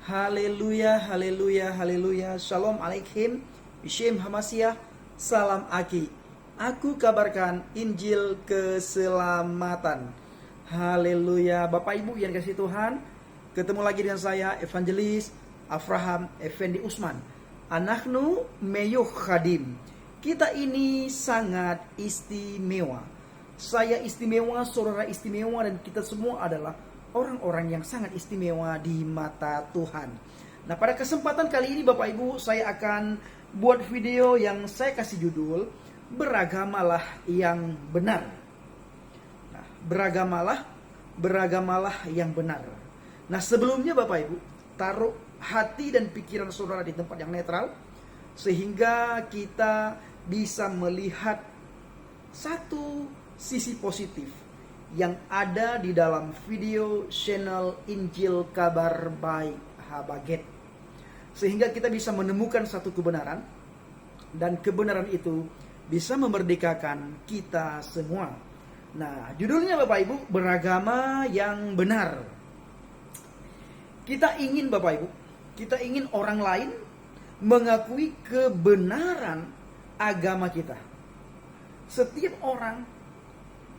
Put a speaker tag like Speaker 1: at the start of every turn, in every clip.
Speaker 1: Haleluya, haleluya, haleluya. Shalom alaikum. Bishem Hamasyah. Salam Aki. Aku kabarkan Injil keselamatan. Haleluya. Bapak Ibu yang kasih Tuhan, ketemu lagi dengan saya Evangelis Afraham Effendi Usman. Anaknu meyuh khadim. Kita ini sangat istimewa. Saya istimewa, saudara istimewa, dan kita semua adalah orang-orang yang sangat istimewa di mata Tuhan. Nah, pada kesempatan kali ini Bapak Ibu, saya akan buat video yang saya kasih judul Beragamalah yang benar. Nah, beragamalah yang benar. Nah, sebelumnya Bapak Ibu, taruh hati dan pikiran saudara di tempat yang netral sehingga kita bisa melihat satu sisi positif yang ada di dalam video channel Injil Kabar Baik Habaget, sehingga kita bisa menemukan satu kebenaran, dan kebenaran itu bisa memerdekakan kita semua. Nah, judulnya Bapak Ibu, beragama yang benar. Kita ingin Bapak Ibu, kita ingin orang lain mengakui kebenaran agama kita. Setiap orang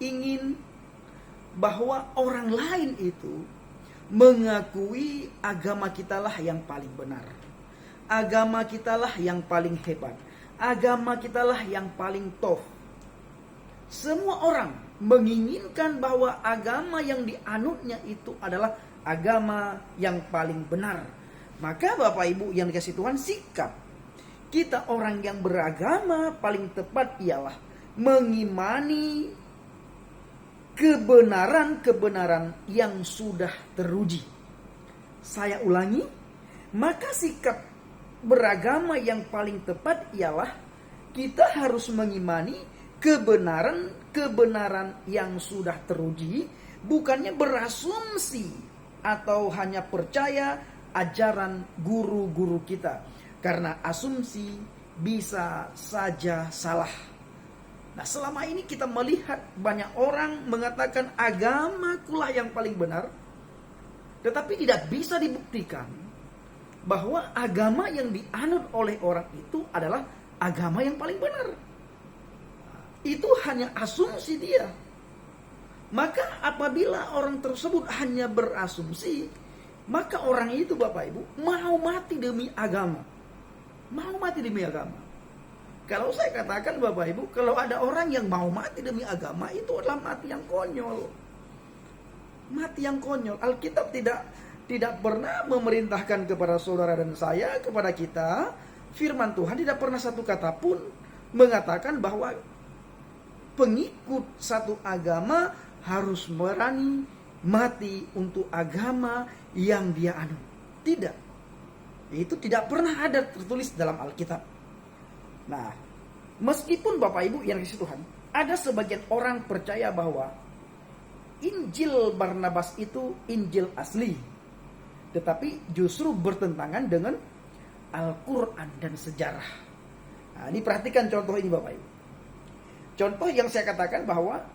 Speaker 1: ingin bahwa orang lain itu mengakui agama kitalah yang paling benar. Agama kitalah yang paling hebat. Agama kitalah yang paling top. Semua orang menginginkan bahwa agama yang dianutnya itu adalah agama yang paling benar. Maka Bapak Ibu yang dikasih Tuhan, sikap kita orang yang beragama paling tepat ialah mengimani kebenaran-kebenaran yang sudah teruji. Saya ulangi, maka sikap beragama yang paling tepat ialah kita harus mengimani kebenaran-kebenaran yang sudah teruji, bukannya berasumsi atau hanya percaya ajaran guru-guru kita. Karena asumsi bisa saja salah. Nah, selama ini kita melihat banyak orang mengatakan agamakulah yang paling benar, tetapi tidak bisa dibuktikan bahwa agama yang dianut oleh orang itu adalah agama yang paling benar. Itu hanya asumsi dia. Maka apabila orang tersebut hanya berasumsi, maka orang itu Bapak Ibu mau mati demi agama. Mau mati demi agama. Kalau saya katakan Bapak Ibu, kalau ada orang yang mau mati demi agama, itu adalah mati yang konyol. Mati yang konyol. Alkitab tidak pernah memerintahkan kepada saudara dan saya, kepada kita, firman Tuhan tidak pernah satu kata pun mengatakan bahwa pengikut satu agama harus berani mati untuk agama yang dia anut. Tidak. Itu tidak pernah ada tertulis dalam Alkitab. Nah, meskipun Bapak Ibu yang dikasihi Tuhan, ada sebagian orang percaya bahwa Injil Barnabas itu Injil asli, tetapi justru bertentangan dengan Al-Quran dan sejarah. Nah, ini perhatikan contoh ini Bapak Ibu. Contoh yang saya katakan bahwa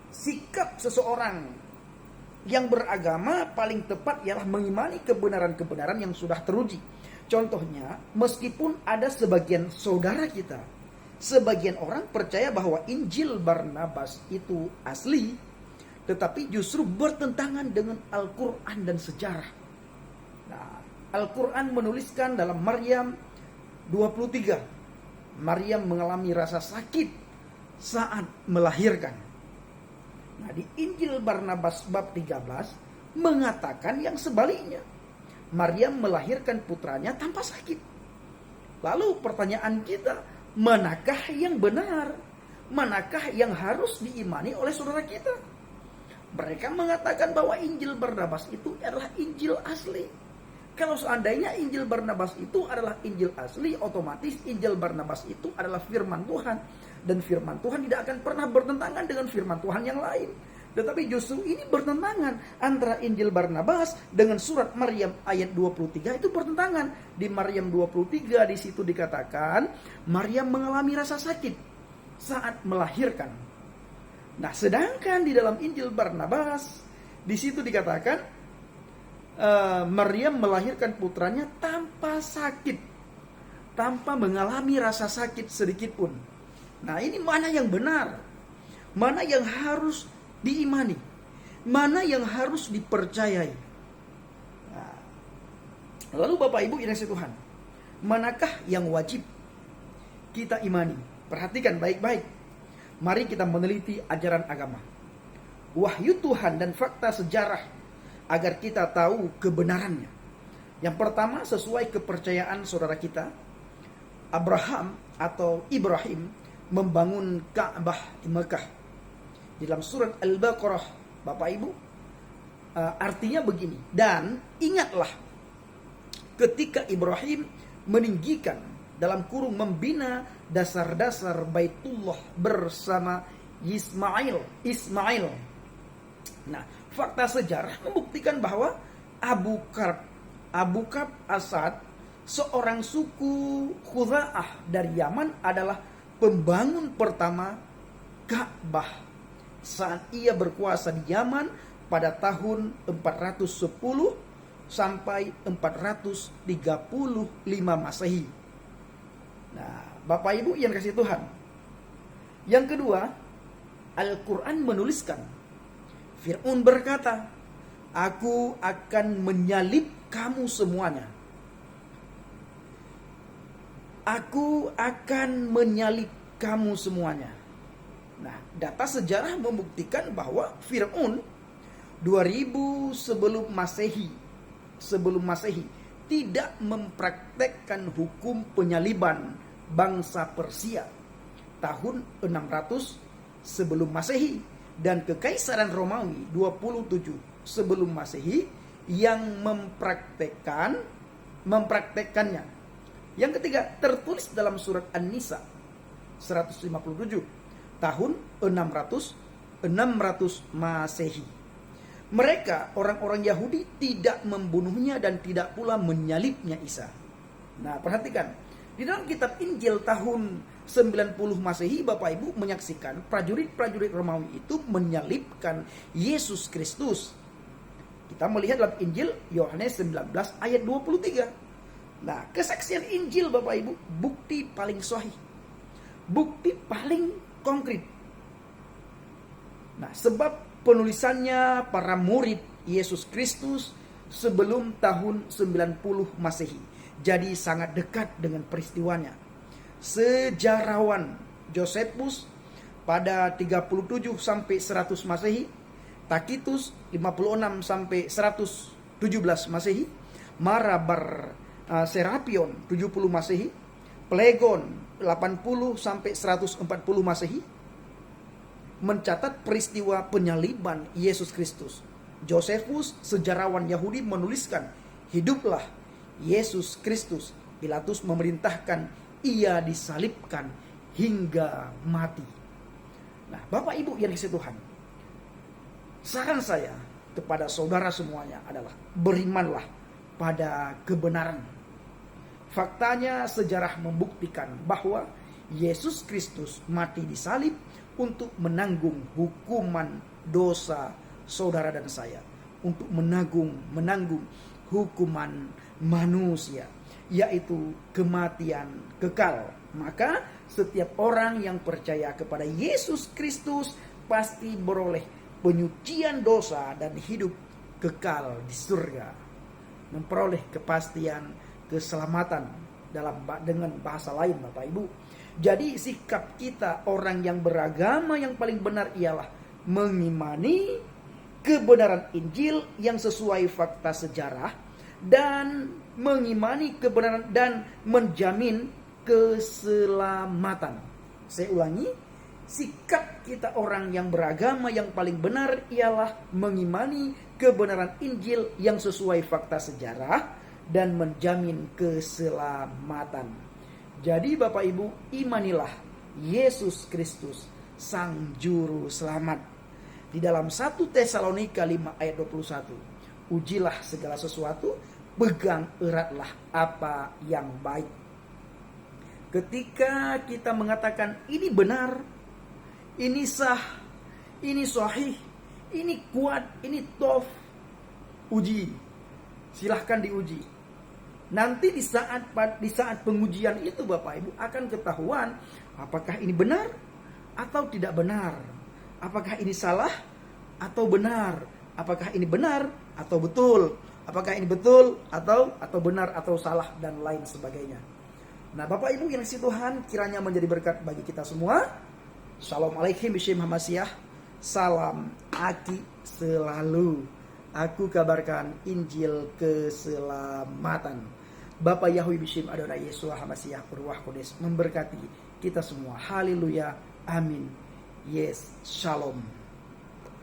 Speaker 1: sikap seseorang yang beragama paling tepat ialah mengimani kebenaran-kebenaran yang sudah teruji. Contohnya, meskipun ada sebagian saudara kita, sebagian orang percaya bahwa Injil Barnabas itu asli, tetapi justru bertentangan dengan Al-Quran dan sejarah. Nah, Al-Quran menuliskan dalam Maryam 23, Maryam mengalami rasa sakit saat melahirkan. Nah, di Injil Barnabas bab 13 mengatakan yang sebaliknya. Maryam melahirkan putranya tanpa sakit. Lalu pertanyaan kita, manakah yang benar? Manakah yang harus diimani oleh saudara kita? Mereka mengatakan bahwa Injil Barnabas itu adalah Injil asli. Kalau seandainya Injil Barnabas itu adalah Injil asli, otomatis Injil Barnabas itu adalah firman Tuhan. Dan firman Tuhan tidak akan pernah bertentangan dengan firman Tuhan yang lain. Tetapi justru ini bertentangan antara Injil Barnabas dengan surat Maryam ayat 23, itu bertentangan. Di Maryam 23 di situ dikatakan Maryam mengalami rasa sakit saat melahirkan. Nah, sedangkan di dalam Injil Barnabas di situ dikatakan Maryam melahirkan putranya tanpa sakit, tanpa mengalami rasa sakit sedikit pun. Nah, ini mana yang benar? Mana yang harus diimani? Mana yang harus dipercayai? Nah, lalu Bapak Ibu yang kasih Tuhan, manakah yang wajib kita imani? Perhatikan baik-baik. Mari kita meneliti ajaran agama, wahyu Tuhan dan fakta sejarah agar kita tahu kebenarannya. Yang pertama, sesuai kepercayaan saudara kita, Abraham atau Ibrahim membangun Ka'bah di Mekah. Di dalam surat Al-Baqarah, Bapak Ibu, artinya begini. Dan ingatlah ketika Ibrahim meninggikan, dalam kurung membina dasar-dasar Baitullah bersama Ismail. Nah, fakta sejarah membuktikan bahwa Abu Qab Asad, seorang suku Khuza'ah dari Yaman, adalah pembangun pertama Ka'bah saat ia berkuasa di Yaman pada tahun 410 sampai 435 Masehi. Nah, Bapak Ibu yang kasih Tuhan. Yang kedua, Al-Quran menuliskan, Fir'aun berkata, "Aku akan menyalib kamu semuanya. Aku akan menyalib kamu semuanya." Nah, data sejarah membuktikan bahwa Fir'aun 2000 sebelum Masehi tidak mempraktekkan hukum penyaliban bangsa Persia tahun 600 sebelum Masehi, dan Kekaisaran Romawi 27 sebelum Masehi yang mempraktekannya. Yang ketiga, tertulis dalam surat An-Nisa 157 tahun 600 Masehi. Mereka, orang-orang Yahudi, tidak membunuhnya dan tidak pula menyalibnya Isa. Nah, perhatikan, di dalam kitab Injil tahun 90 Masehi, Bapak Ibu menyaksikan prajurit-prajurit Romawi itu menyalibkan Yesus Kristus. Kita melihat dalam Injil Yohanes 19 ayat 23. Nah, kesaksian Injil Bapak Ibu, bukti paling sahih, bukti paling konkret. Nah, sebab penulisannya para murid Yesus Kristus sebelum tahun 90 Masehi. Jadi sangat dekat dengan peristiwanya. Sejarawan Josephus pada 37 sampai 100 Masehi, Tacitus 56 sampai 117 Masehi, Marabar Serapion 70 Masehi, Plegon 80 sampai 140 Masehi mencatat peristiwa penyaliban Yesus Kristus. Josephus, sejarawan Yahudi, menuliskan, "Hiduplah Yesus Kristus. Pilatus memerintahkan ia disalibkan hingga mati." Nah, Bapak Ibu yang dikasihi Tuhan, saran saya kepada saudara semuanya adalah berimanlah pada kebenaran. Faktanya sejarah membuktikan bahwa Yesus Kristus mati disalib untuk menanggung hukuman dosa saudara dan saya, untuk menanggung hukuman manusia, yaitu kematian kekal. Maka setiap orang yang percaya kepada Yesus Kristus pasti beroleh penyucian dosa dan hidup kekal di surga, memperoleh kepastian keselamatan dengan bahasa lain, Bapak Ibu. Jadi sikap kita orang yang beragama yang paling benar ialah mengimani kebenaran Injil yang sesuai fakta sejarah, dan mengimani kebenaran dan menjamin keselamatan. Saya ulangi, sikap kita orang yang beragama yang paling benar ialah mengimani kebenaran Injil yang sesuai fakta sejarah dan menjamin keselamatan. Jadi Bapak Ibu, imanilah Yesus Kristus, Sang Juru Selamat. Di dalam 1 Tesalonika 5 ayat 21, ujilah segala sesuatu, pegang eratlah apa yang baik. Ketika kita mengatakan ini benar, ini sah, ini sahih, ini kuat, ini tof, uji. Silahkan diuji. Nanti di saat pengujian itu Bapak Ibu akan ketahuan apakah ini benar atau tidak benar. Apakah ini salah atau benar. Apakah ini benar atau betul. Apakah ini betul atau benar atau salah dan lain sebagainya. Nah Bapak Ibu yang kasih Tuhan, kiranya menjadi berkat bagi kita semua. Shalom alaikum Bishim Hamasiah. Salam Aki selalu. Aku kabarkan Injil keselamatan. Bapak Yahweh Bishim Adonai Yesua Hamasiah Ruach Kodes memberkati kita semua. Haleluya. Amin. Yes. Shalom.